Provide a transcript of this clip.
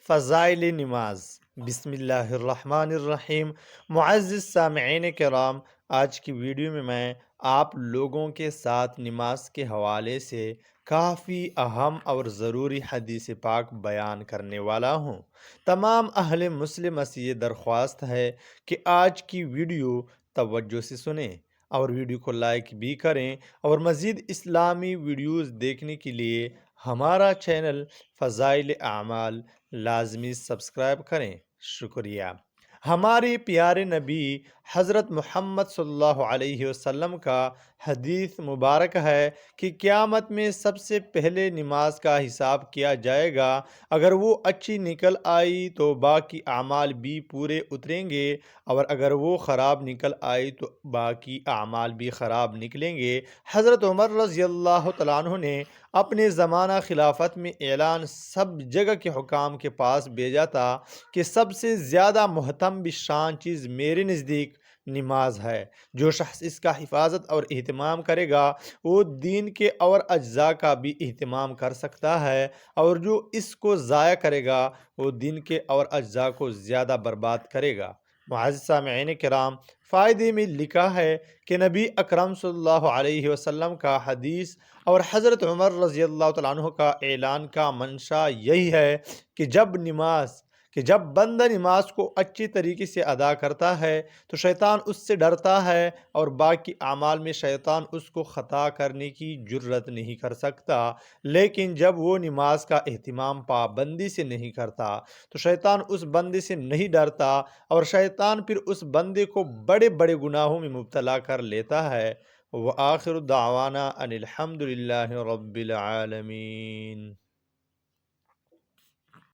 فضائل نماز۔ بسم اللہ الرحمن الرحیم۔ معزز سامعین کرام، آج کی ویڈیو میں آپ لوگوں کے ساتھ نماز کے حوالے سے کافی اہم اور ضروری حدیث پاک بیان کرنے والا ہوں۔ تمام اہل مسلم سے یہ درخواست ہے کہ آج کی ویڈیو توجہ سے سنیں اور ویڈیو کو لائک بھی کریں، اور مزید اسلامی ویڈیوز دیکھنے کے لیے ہمارا چینل فضائل اعمال لازمی سبسکرائب کریں۔ شکریہ۔ ہمارے پیارے نبی حضرت محمد صلی اللہ علیہ وسلم کا حدیث مبارک ہے کہ قیامت میں سب سے پہلے نماز کا حساب کیا جائے گا۔ اگر وہ اچھی نکل آئی تو باقی اعمال بھی پورے اتریں گے، اور اگر وہ خراب نکل آئی تو باقی اعمال بھی خراب نکلیں گے۔ حضرت عمر رضی اللہ تعالیٰ عنہ نے اپنے زمانہ خلافت میں اعلان سب جگہ کے حکام کے پاس بھیجا تھا کہ سب سے زیادہ محترم شان چیز میرے نزدیک نماز ہے۔ جو شخص اس کا حفاظت اور اہتمام کرے گا وہ دین کے اور اجزاء کا بھی اہتمام کر سکتا ہے، اور جو اس کو ضائع کرے گا وہ دین کے اور اجزاء کو زیادہ برباد کرے گا۔ معزز سامعین کرام، فائدے میں لکھا ہے کہ نبی اکرم صلی اللہ علیہ وسلم کا حدیث اور حضرت عمر رضی اللہ تعالیٰ عنہ کا اعلان کا منشا یہی ہے کہ جب بندہ نماز کو اچھی طریقے سے ادا کرتا ہے تو شیطان اس سے ڈرتا ہے، اور باقی اعمال میں شیطان اس کو خطا کرنے کی جرت نہیں کر سکتا۔ لیکن جب وہ نماز کا اہتمام پابندی سے نہیں کرتا تو شیطان اس بندے سے نہیں ڈرتا، اور شیطان پھر اس بندے کو بڑے بڑے گناہوں میں مبتلا کر لیتا ہے۔ وآخر دعوانا ان الحمد للہ رب العالمین۔